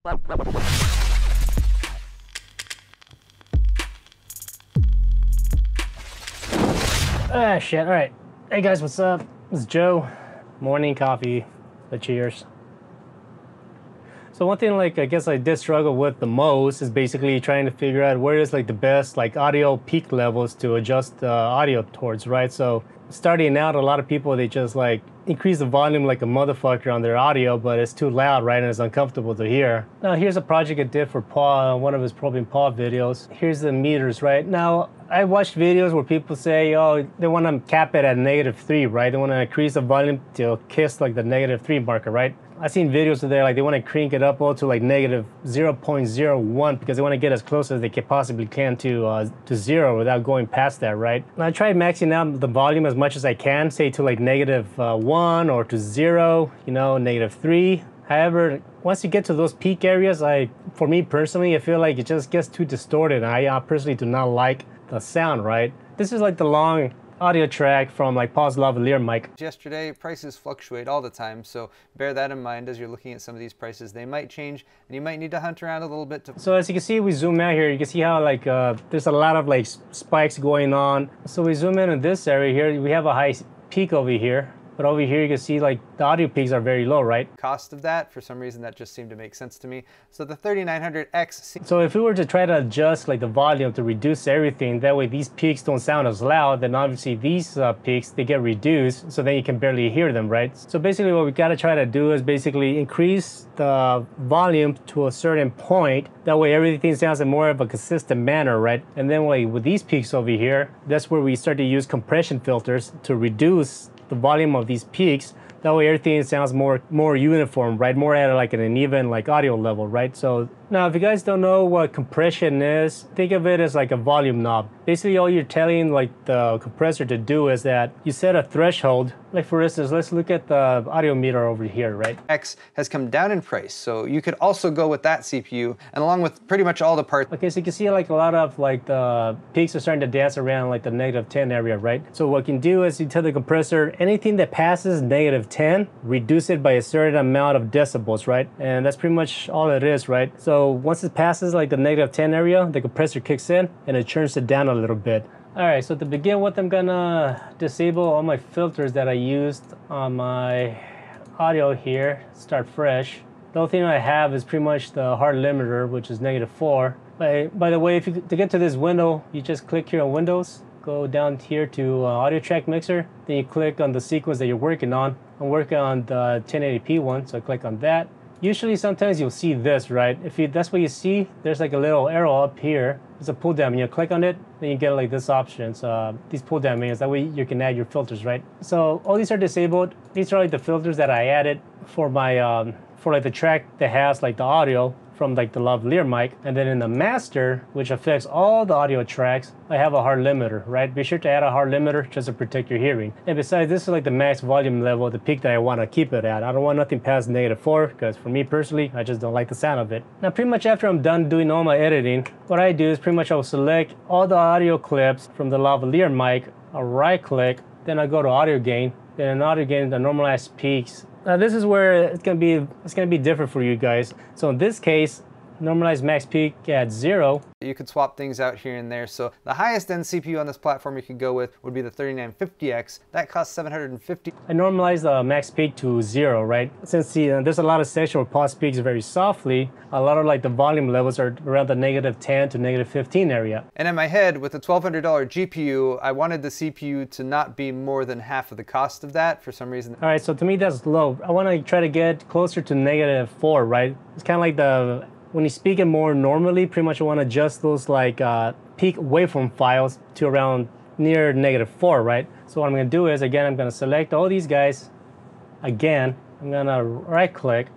Ah, shit. All right. Hey, guys, what's up? It's Joe. Morning coffee. Cheers. So one thing, like, I guess I did struggle with the most is basically trying to figure out where is, like, the best, like, audio peak levels to adjust the audio towards, right? So starting out, a lot of people, they just, like, increase the volume like a motherfucker on their audio, but it's too loud, right? And it's uncomfortable to hear. Now, here's a project I did for Paul, one of his Probing Paul videos. Here's the meters, right? Now, I watched videos where people say, oh, they want to cap it at -3, right? They want to increase the volume to kiss like the -3 marker, right? I've seen videos there, like they want to crank it up all to like -0.01 because they want to get as close as they possibly can to zero without going past that, right? And I tried maxing out the volume as much as I can, say to like -1 or to 0, you know, -3. However, once you get to those peak areas, for me personally, I feel like it just gets too distorted. And I personally do not like the sound, right? This is like the long audio track from like Paul's lavalier mic. Yesterday, prices fluctuate all the time, so bear that in mind as you're looking at some of these prices. They might change, and you might need to hunt around a little bit to... So as you can see, we zoom out here, you can see how like there's a lot of like spikes going on. So we zoom in this area here, we have a high peak over here. But over here you can see like the audio peaks are very low, right? Cost of that, for some reason that just seemed to make sense to me. So the 3900X... So if we were to try to adjust like the volume to reduce everything, that way these peaks don't sound as loud, then obviously these peaks, they get reduced, so then you can barely hear them, right? So basically what we gotta try to do is basically increase the volume to a certain point. That way everything sounds in more of a consistent manner, right? And then like with these peaks over here, that's where we start to use compression filters to reduce the volume of these peaks. That way everything sounds more uniform, right? More at like an even like audio level, right? So now if you guys don't know what compression is, think of it as like a volume knob. Basically all you're telling like the compressor to do is that you set a threshold. Like for instance, let's look at the audio meter over here, right? X has come down in price, so you could also go with that CPU, and along with pretty much all the parts. Okay, so you can see like a lot of like the peaks are starting to dance around like the -10 area, right? So what you can do is you tell the compressor, anything that passes -10, reduce it by a certain amount of decibels, right? And that's pretty much all it is, right? So once it passes like the -10 area, the compressor kicks in and it turns it down a little bit. All right, so to begin with, I'm gonna disable all my filters that I used on my audio here, start fresh. The only thing I have is pretty much the hard limiter, which is -4. By the way, to get to this window, you just click here on Windows, go down here to Audio Track Mixer, then you click on the sequence that you're working on. I'm working on the 1080p one, so I click on that. Usually sometimes you'll see this, right? That's what you see, there's like a little arrow up here. It's a pull down, and you click on it, then you get like this option. So these pull down menus, that way you can add your filters, right? So all these are disabled. These are like the filters that I added for my, for like the track that has like the audio from like the lavalier mic. And then in the master, which affects all the audio tracks, I have a hard limiter, right? Be sure to add a hard limiter just to protect your hearing. And besides, this is like the max volume level, the peak that I want to keep it at. I don't want nothing past -4, because for me personally, I just don't like the sound of it. Now, pretty much after I'm done doing all my editing, what I do is pretty much I'll select all the audio clips from the lavalier mic, I'll right click, then I go to audio gain, then in audio gain, the normalized peaks. Now this is where it's gonna be different for you guys. So in this case, normalized max peak at 0. You could swap things out here and there. So the highest end CPU on this platform you could go with would be the 3950X. That costs $750. I normalize the max peak to 0, right? Since there's a lot of section where Paul speaks very softly, a lot of like the volume levels are around the -10 to -15 area. And in my head, with a $1,200 GPU, I wanted the CPU to not be more than half of the cost of that for some reason. All right, so to me that's low. I want to try to get closer to -4, right? It's kind of like when you speak it more normally, pretty much I want to adjust those like peak waveform files to around near -4, right? So what I'm going to do is, again, I'm going to select all these guys. Again, I'm going to right click,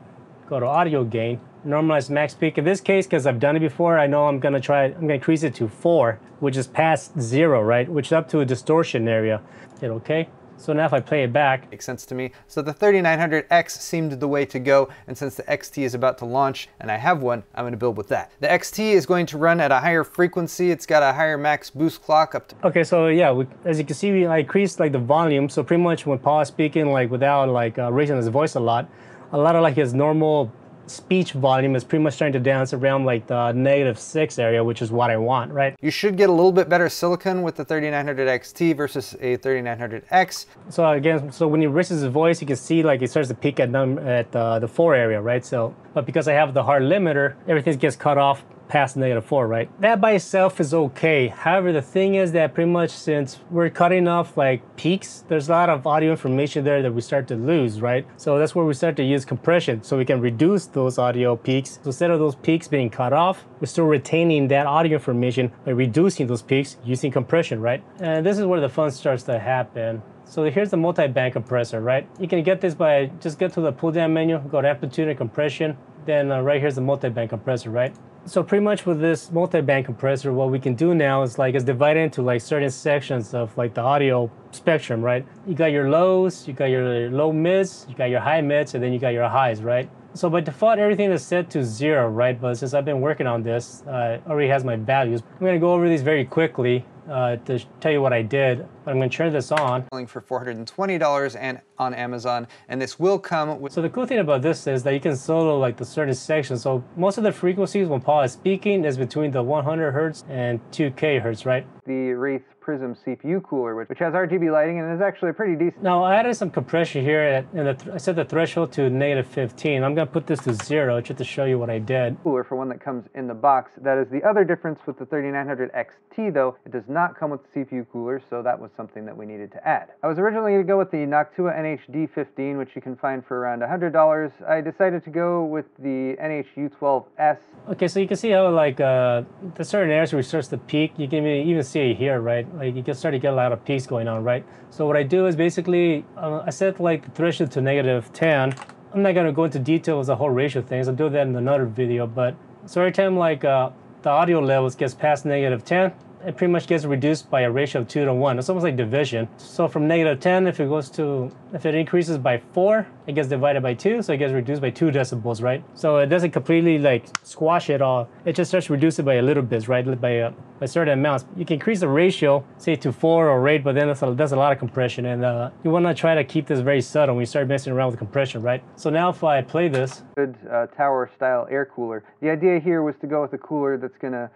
go to audio gain, normalize max peak. In this case, because I've done it before, I know I'm going to increase it to 4, which is past 0, right? Which is up to a distortion area. Hit OK. So now if I play it back, makes sense to me. So the 3900X seemed the way to go, and since the XT is about to launch and I have one, I'm going to build with that. The XT is going to run at a higher frequency. It's got a higher max boost clock up to... Okay, so yeah, as you can see, I increased like the volume. So pretty much when Paul is speaking like without like raising his voice a lot of like his normal speech volume is pretty much starting to dance around like the -6 area, which is what I want, right? You should get a little bit better silicon with the 3900 XT versus a 3900X. So again, so when he raises his voice, you can see like it starts to peak at the 4 area, right? So, but because I have the hard limiter, everything gets cut off past -4, right? That by itself is okay. However, the thing is that pretty much since we're cutting off like peaks, there's a lot of audio information there that we start to lose, right? So that's where we start to use compression so we can reduce those audio peaks. So instead of those peaks being cut off, we're still retaining that audio information by reducing those peaks using compression, right? And this is where the fun starts to happen. So here's the multi-band compressor, right? You can get this by just get to the pull down menu, go to amplitude and compression, then right here's the multi-band compressor, right? So pretty much with this multi-band compressor, what we can do now is like it's divided into like certain sections of like the audio spectrum, right? You got your lows, you got your low mids, you got your high mids, and then you got your highs, right? So by default, everything is set to 0, right? But since I've been working on this, already has my values. I'm gonna go over these very quickly to tell you what I did. But I'm gonna turn this on. For $420 and on Amazon, and this will come with... So the cool thing about this is that you can solo like the certain sections. So most of the frequencies when Paul is speaking is between the 100 hertz and 2K hertz, right? The Wraith Prism CPU cooler, which has RGB lighting and is actually pretty decent. Now I added some compression here, and I set the threshold to -15. I'm gonna put this to 0 just to show you what I did. Cooler for one that comes in the box. That is the other difference with the 3900 XT though. It does not come with the CPU cooler, so that was something that we needed to add. I was originally going to go with the Noctua NH-D15, which you can find for around $100. I decided to go with the NH-U12S. Okay, so you can see how like the certain areas where it starts to peak, you can even see it here, right? Like you can start to get a lot of peaks going on, right? So what I do is basically, I set like the threshold to -10. I'm not going to go into details the whole ratio things. I'll do that in another video, but so every time like the audio levels gets past -10, it pretty much gets reduced by a ratio of 2 to 1. It's almost like division. So from -10, if it increases by 4, it gets divided by 2, so it gets reduced by 2 decibels, right? So it doesn't completely like squash it all. It just starts to reduce it by a little bit, right? By certain amounts. You can increase the ratio, say to 4 or 8, but then that's a lot of compression, and you want to try to keep this very subtle when you start messing around with compression, right? So now if I play this. Good tower style air cooler. The idea here was to go with a cooler that's going to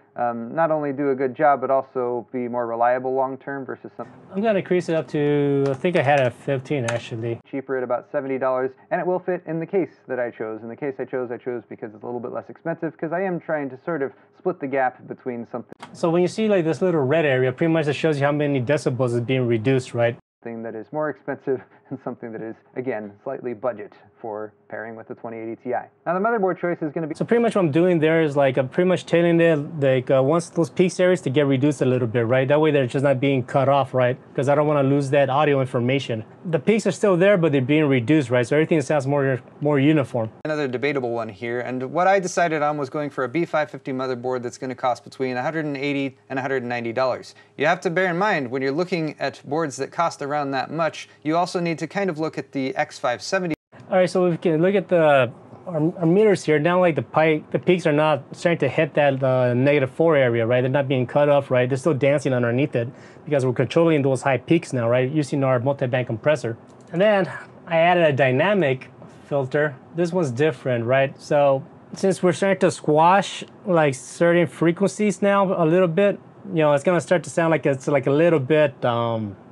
not only do a good job, but also be more reliable long term versus something. I'm going to increase it up to, I think I had it at 15 actually. Cheaper at about $70, and it will fit in the case that I chose. And the case I chose because it's a little bit less expensive, because I am trying to sort of split the gap between something. So when you see like this little red area, pretty much it shows you how many decibels is being reduced, right? Something that is more expensive and something that is, again, slightly budget for pairing with the 2080 Ti. Now the motherboard choice is going to be... So pretty much what I'm doing there is like I'm pretty much telling it like once those peak areas to get reduced a little bit, right? That way they're just not being cut off, right? Because I don't want to lose that audio information. The peaks are still there, but they're being reduced, right? So everything sounds more uniform. Another debatable one here, and what I decided on was going for a B550 motherboard that's going to cost between $180 and $190. You have to bear in mind, when you're looking at boards that cost around that much, you also need to kind of look at the X570. All right, so we can look at our meters here. Now, like the peaks are not starting to hit that -4 area, right? They're not being cut off, right? They're still dancing underneath it because we're controlling those high peaks now, right? Using our multi-band compressor. And then I added a dynamic filter. This one's different, right? So since we're starting to squash like certain frequencies now a little bit, you know, it's gonna start to sound like it's like a little bit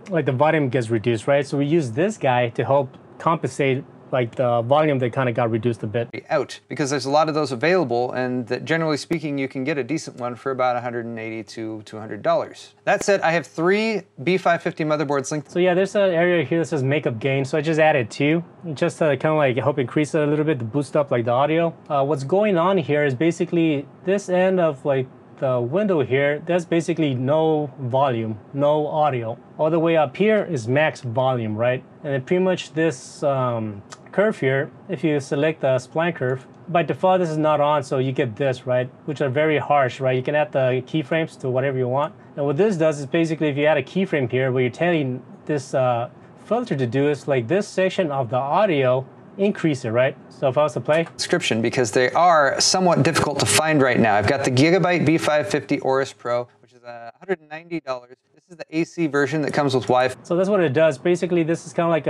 like the volume gets reduced, right? So we use this guy to help compensate like the volume that kind of got reduced a bit. Out, because there's a lot of those available, and that generally speaking you can get a decent one for about $180 to $200. That said, I have 3 B550 motherboards linked. So yeah, there's an area here that says makeup gain, so I just added 2 just to kind of like help increase it a little bit to boost up like the audio. What's going on here is basically this end of like the window here, there's basically no volume, no audio. All the way up here is max volume, right? And then pretty much this curve here, if you select the spline curve, by default this is not on, so you get this, right? Which are very harsh, right? You can add the keyframes to whatever you want. And what this does is basically if you add a keyframe here, what you're telling this filter to do is like this section of the audio, increase it, right? So if I was to play. Description, because they are somewhat difficult to find right now. I've got the Gigabyte B550 Aorus Pro, which is $190. This is the AC version that comes with Wi-Fi. So that's what it does. Basically, this is kind of like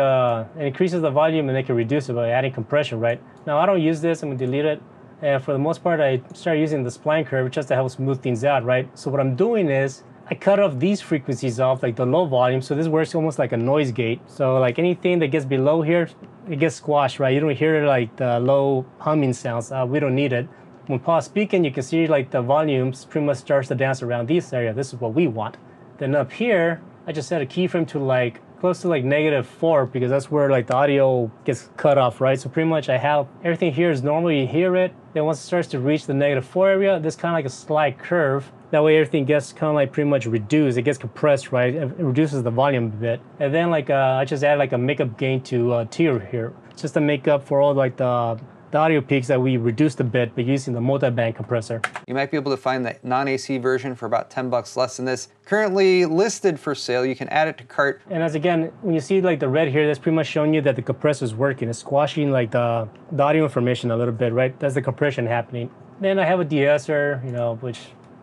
it increases the volume and they can reduce it by adding compression, right? Now, I don't use this. I'm going to delete it. And for the most part, I started using the spline curve just to help smooth things out, right? So what I'm doing is I cut off these frequencies off, like the low volume. So this works almost like a noise gate. So like anything that gets below here, it gets squashed, right? You don't hear like the low humming sounds. We don't need it. When Paul's speaking, you can see like the volumes pretty much starts to dance around this area. This is what we want. Then up here, I just set a keyframe to like close to like -4 because that's where like the audio gets cut off, right? So pretty much I have everything here is normal, you hear it. Then once it starts to reach the -4 area, this kind of like a slight curve. That way everything gets kind of like pretty much reduced. It gets compressed, right? It reduces the volume a bit. And then like I just add like a makeup gain to tier here, just to make up for all like the audio peaks that we reduced a bit by using the multi-band compressor. You might be able to find the non-AC version for about 10 bucks less than this. Currently listed for sale. You can add it to cart. And as again, when you see like the red here, that's pretty much showing you that the compressor is working. It's squashing like the audio information a little bit, right? That's the compression happening. Then I have a De-Esser, you know, which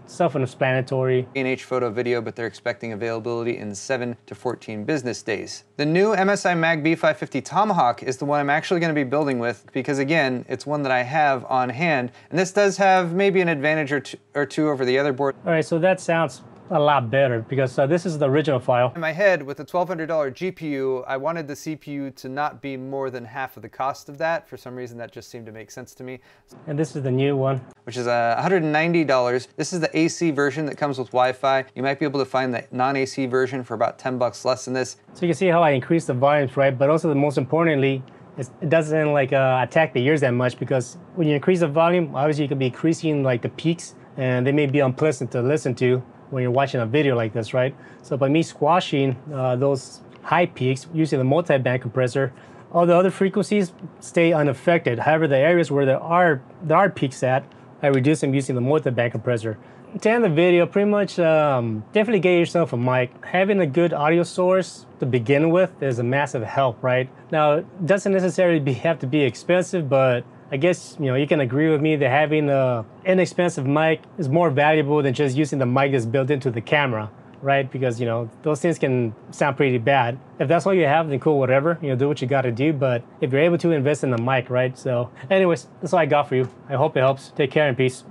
self-explanatory. H photo video, but they're expecting availability in 7 to 14 business days. The new MSI Mag B550 Tomahawk is the one I'm actually going to be building with because again, it's one that I have on hand, and this does have maybe an advantage or two over the other board. All right, so that sounds a lot better because this is the original file. In my head, with a $1,200 GPU, I wanted the CPU to not be more than half of the cost of that. For some reason, that just seemed to make sense to me. And this is the new one, which is $190. This is the AC version that comes with Wi-Fi. You might be able to find the non-AC version for about 10 bucks less than this. So you can see how I increased the volumes, right? But also the most importantly, it doesn't like attack the ears that much because when you increase the volume, obviously you can be increasing like the peaks and they may be unpleasant to listen to when you're watching a video like this, right? So by me squashing those high peaks using the multi-band compressor, all the other frequencies stay unaffected. However, the areas where there are peaks at, I reduce them using the multi-band compressor. To end the video, pretty much definitely get yourself a mic. Having a good audio source to begin with is a massive help, right? Now, it doesn't necessarily have to be expensive, but I guess, you know, you can agree with me that having an inexpensive mic is more valuable than just using the mic that's built into the camera, right? Because, you know, those things can sound pretty bad. If that's all you have, then cool, whatever. You know, do what you got to do. But if you're able to, invest in the mic, right? So anyways, that's all I got for you. I hope it helps. Take care and peace.